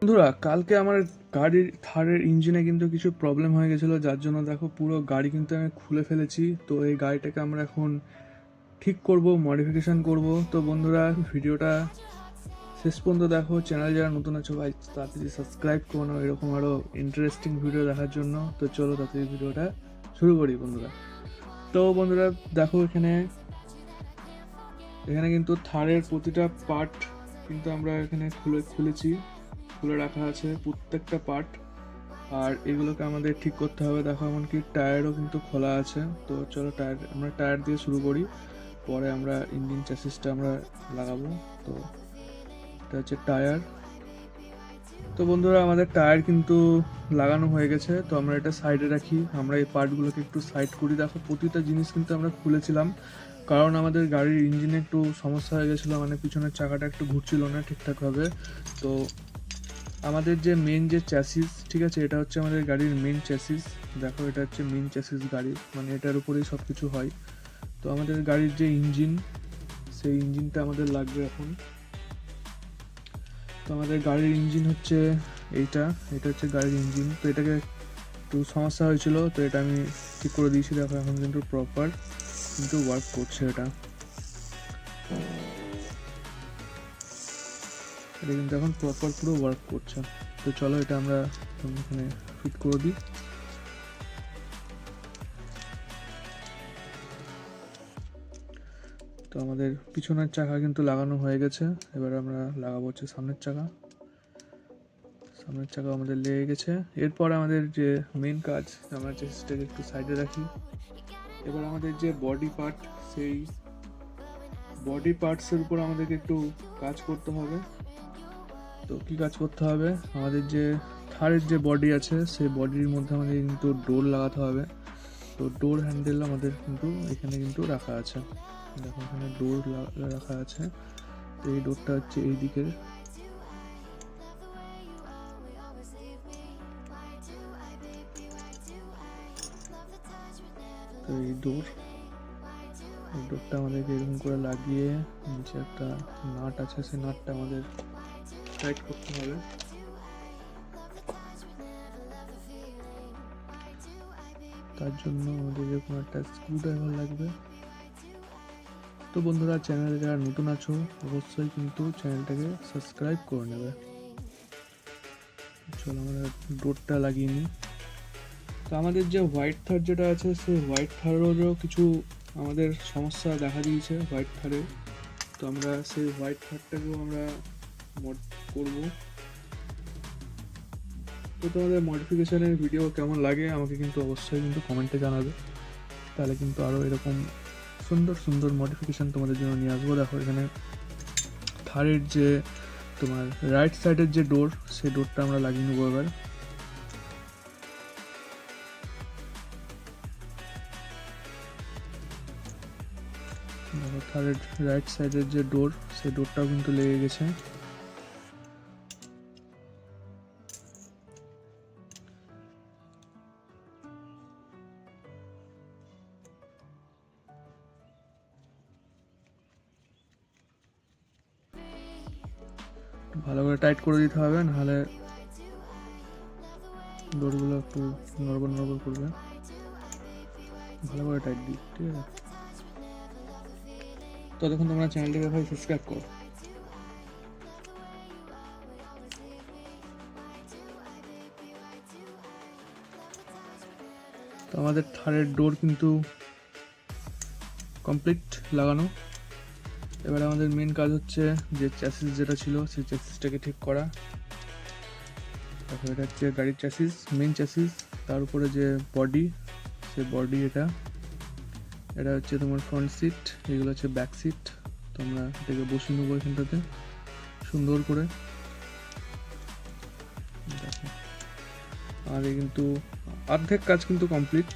বন্ধুরা, কালকে আমার গাড়ির থারের ইঞ্জিনে কিন্তু কিছু প্রবলেম হয়ে গেছিলো, যার জন্য দেখো পুরো গাড়ি কিন্তু আমি খুলে ফেলেছি। তো এই গাড়িটাকে আমরা এখন ঠিক করব, মডিফিকেশন করব। তো বন্ধুরা, ভিডিওটা শেষ পর্যন্ত দেখো। চ্যানেল যারা নতুন আছো ভাই, তাড়াতাড়ি সাবস্ক্রাইব করো না এরকম আরও ইন্টারেস্টিং ভিডিও দেখার জন্য। তো চলো তাড়াতাড়ি ভিডিওটা শুরু করি বন্ধুরা। তো বন্ধুরা দেখো, এখানে এখানে কিন্তু থারের প্রতিটা পার্ট কিন্তু আমরা এখানে খুলে রাখা আছে প্রত্যেকটা পার্ট। আর এগুলোকে আমাদের ঠিক করতে হবে। দেখো এমনকি টায়ারও কিন্তু খোলা আছে। তো চলো আমরা টায়ার দিয়ে শুরু করি, পরে আমরা ইঞ্জিন চ্যাসিসটা আমরা লাগাবো। তো এটা হচ্ছে টায়ার। তো বন্ধুরা, আমাদের টায়ার কিন্তু লাগানো হয়ে গেছে। তো আমরা এটা সাইডে রাখি, আমরা এই পার্টগুলোকে একটু সাইড করি। দেখো প্রতিটা জিনিস কিন্তু আমরা খুলেছিলাম, কারণ আমাদের গাড়ির ইঞ্জিনে একটু সমস্যা হয়ে গেছিলো, মানে পিছনের চাকাটা একটু ঘুরছিল না ঠিকঠাকভাবে। তো আমাদের যে মেন যে চ্যাসিস, ঠিক আছে, এটা হচ্ছে আমাদের গাড়ির মেন চ্যাসিস। দেখো এটা হচ্ছে মেন চ্যাসিস গাড়ির, মানে এটার উপরেই সব কিছু হয়। তো আমাদের গাড়ির যে ইঞ্জিন, সেই ইঞ্জিনটা আমাদের লাগবে এখন। তো আমাদের গাড়ির ইঞ্জিন হচ্ছে এটা হচ্ছে গাড়ির ইঞ্জিন। তো এটাকে একটু সমস্যা হয়েছিল, তো এটা আমি ঠিক করে দিয়েছি। দেখো এখন কিন্তু প্রপার কিন্তু ওয়ার্ক করছে। এটা কিন্তু এখন প্রপার পুরো ওয়ার্ক করছে। তো চলো এটা আমরা এখানে ফিট করে দিই। তো আমাদের পিছনের চাকা কিন্তু লাগানো হয়ে গেছে। এবার আমরা লাগাবো হচ্ছে সামনের চাকা আমাদের লেগে গেছে। এরপর আমাদের যে মেন কাজ, আমরা চেসিসটাকে একটু সাইডে রাখি। এবার আমাদের যে বডি পার্ট, সেই বডি পার্টসের উপর আমাদেরকে একটু কাজ করতে হবে। তো কি কাজ করতে হবে, আমাদের যে থারের যে বডি আছে, সেই বডির মধ্যে আমাদের কিন্তু ডোর লাগাতে হবে। তো ডোর হ্যান্ডেল আমাদের কিন্তু এখানে কিন্তু রাখা আছে। দেখো এখানে ডোর রাখা আছে। তো এই ডোরটা হচ্ছে এই দিকের। তো এই ডোরটা আমাদেরকে এরকম করে লাগিয়ে, নিচে একটা নাট আছে, সেই নাটটা আমাদের টাইট করতে হবে। তার জন্য আমাদের এরকম একটা স্ক্রু ড্রাইভার লাগবে। তো বন্ধুরা, চ্যানেলে যারা নতুন আছো অবশ্যই কিন্তু চ্যানেলটাকে সাবস্ক্রাইব করে নেবে। চলো আমরা ডোরটা লাগিয়ে নিই। তো আমাদের যে হোয়াইট থার যেটা আছে, সেই হোয়াইট থারেরও কিছু আমাদের সমস্যা দেখা দিয়েছে হোয়াইট থারে। তো আমরা সেই হোয়াইট থারটাকেও আমরা মড করবো। তো তোমাদের মডিফিকেশনের ভিডিও কেমন লাগে আমাকে কিন্তু অবশ্যই কিন্তু কমেন্টে জানাবে, তাহলে কিন্তু আরও এরকম সুন্দর সুন্দর মডিফিকেশান তোমাদের জন্য নিয়ে আসবো। দেখো এখানে থারের যে তোমার রাইট সাইডের যে ডোর, সেই ডোরটা আমরা লাগিয়ে নেবো এবার। দেখো থারের রাইট সাইডের যে ডোর, সেই ডোরটাও কিন্তু লেগে গেছে। ভালো করে টাইট করে দিতে হবে, নাহলে ডোরগুলো একটু নড়বড় করবে। ভালো করে টাইট দিই, ঠিক আছে। তো দেখুন, তোমরা চ্যানেলটাকে ভাই সাবস্ক্রাইব করো। তো আমাদের থারের ডোর কিন্তু কমপ্লিট লাগানো। এবার আমাদের মেন কাজ হচ্ছে যে চ্যাসিস যেটা ছিল, সেই চ্যাসিসটাকে ঠিক করা। দেখো এটা হচ্ছে গাড়ির চ্যাসিস, মেন চ্যাসিস। তার উপরে যে বডি, সেই বডি এটা হচ্ছে তোমার ফ্রন্ট সিট, এগুলো হচ্ছে ব্যাক সিট। তোমরা এটাকে বসিয়ে নেবো এখানটাতে সুন্দর করে। দেখো আমাদের কিন্তু অর্ধেক কাজ কিন্তু কমপ্লিট।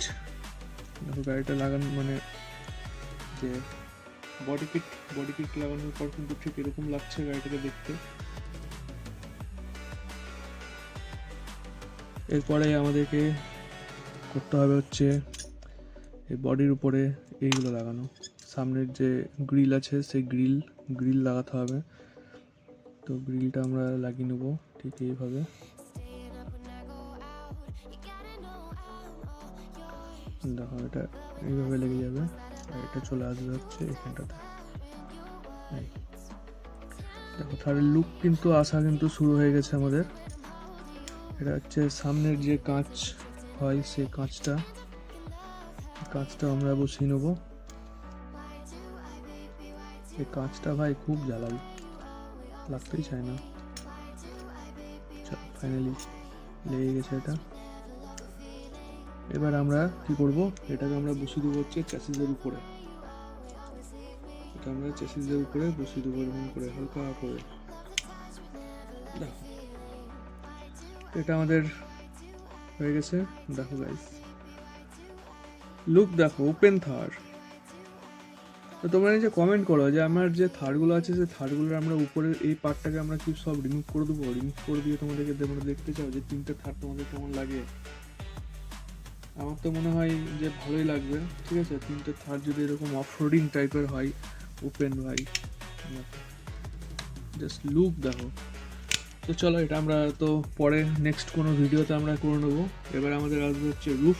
দেখো গাড়িটা লাগানো, মানে যে বডি কিট লাগানোর পর কিন্তু ঠিক এরকম লাগছে গাড়িটাকে দেখতে। এরপরে আমাদেরকে করতে হবে হচ্ছে এই বডির উপরে এইগুলো লাগানো। সামনের যে গ্রিল আছে, সেই গ্রিল লাগাতে হবে। তো গ্রিলটা আমরা লাগিয়ে নেবো ঠিক এইভাবে। দেখো এটা এইভাবে লেগে যাবে আর এটা চলে আসবে হচ্ছে এখানটাতে। দেখো থার্ড লুক কিন্তু আসা কিন্তু শুরু হয়ে গেছে আমাদের। এটা হচ্ছে সামনের যে কাঁচ হয় সেই কাঁচটা আমরা বসিয়ে নেব। এই কাঁচটা ভাই খুব জ্বালাই, লাগতেই চায় না। ফাইনালি লেগে গেছে এটা। এবার আমরা কি করব, এটাকে আমরা বসিয়ে দেবো হচ্ছে চ্যাসিসের উপরে। এটা আমরা চ্যাসিসের উপরে বসিয়ে দেবো এরকম করে হালকা করে। দেখো এটা আমাদের হয়ে গেছে। দেখো গাইস লুক দেখো, ওপেন থার। তো তোমরা নিজে কমেন্ট করো যে আমার যে থারগুলো আছে সেই থারগুলোর আমরা উপরের এই পার্টটাকে আমরা কি সব রিমুভ করে দেবো। রিমুভ করে দিয়ে তোমাদেরকে তোমরা দেখতে চাও যে তিনটে থার তোমাদের কেমন লাগে। আমার তো মনে হয় যে ভালোই লাগবে। ঠিক আছে, তিনটে থার যদি এরকম অফ রোডিং টাইপের হয় ওপেন, ভাই জাস্ট লুক দেখো। তো চলো এটা আমরা তো পরে নেক্সট কোনো ভিডিওতে আমরা করে নেবো। এবার আমাদের আসবে হচ্ছে রুফ।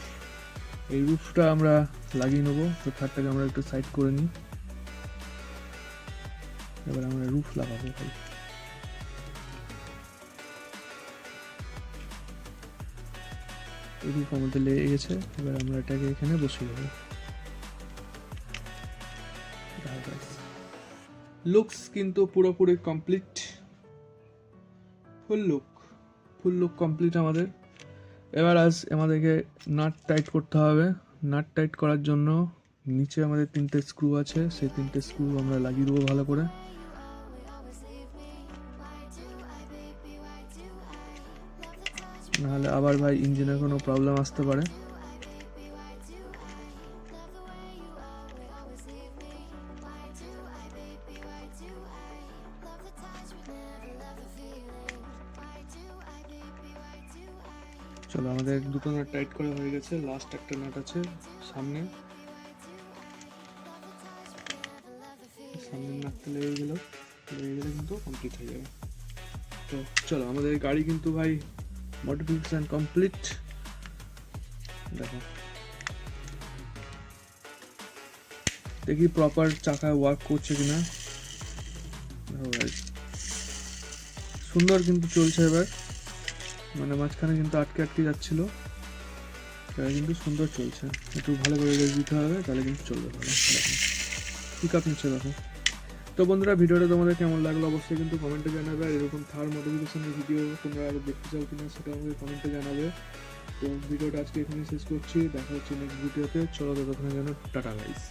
এই রুফটা আমরা লাগিয়ে নেবো। তো থারটাকে আমরা একটু সাইড করে নিই। এবার আমরা রুফ লাগাবো ভাই। রুফ আমাদের লেগে গেছে। এবার আমরা এটাকে এখানে বসিয়ে দেবো। লুকস কিন্তু পুরোপুরি কমপ্লিট। ফুল লুক কমপ্লিট আমাদের। এবার আমাদেরকে নাট টাইট করতে হবে। নাট টাইট করার জন্য নিচে আমাদের 3টে স্ক্রু আছে, সেই 3টে স্ক্রু আমরা লাগিয়ে দেবো ভালো করে। নাহলে আবার ভাই ইঞ্জিনের কোনো প্রবলেম আসতে পারে। চলো আমাদের দুটো নাট টাইট করা হয়ে গেছে। লাস্ট একটা নাট আছে সামনের নাটটা লেগে গেলে কিন্তু কমপ্লিট হয়ে যাবে। তো চলো আমাদের গাড়ি কিন্তু ভাই মডিফিকেশন কমপ্লিট। দেখো দেখি প্রপার চাকা ওয়ার্ক করছে কিনা। সুন্দর কিন্তু চলছে এবার, মানে মাঝখানে কিন্তু আটকে যাচ্ছিল, এটা কিন্তু সুন্দর চলছে। একটু ভালো করে রেস দিতে হবে তাহলে কিন্তু চলবে ভালো। দেখো পিক আপ নিচ্ছে দেখো। তো বন্ধুরা ভিডিওটা তোমাদের কেমন লাগলো অবশ্যই কিন্তু কমেন্টে জানাবে। আর এরকম থার মডিফিকেশনের ভিডিও তোমরা আরও দেখতে চাও কিনা সেটা আমাকে কমেন্টে জানাবে। তো ভিডিওটা আজকে এখানে শেষ করছি, দেখা হচ্ছে নেক্সট ভিডিওতে। চলো ততক্ষণের জন্য টাটা গাইস।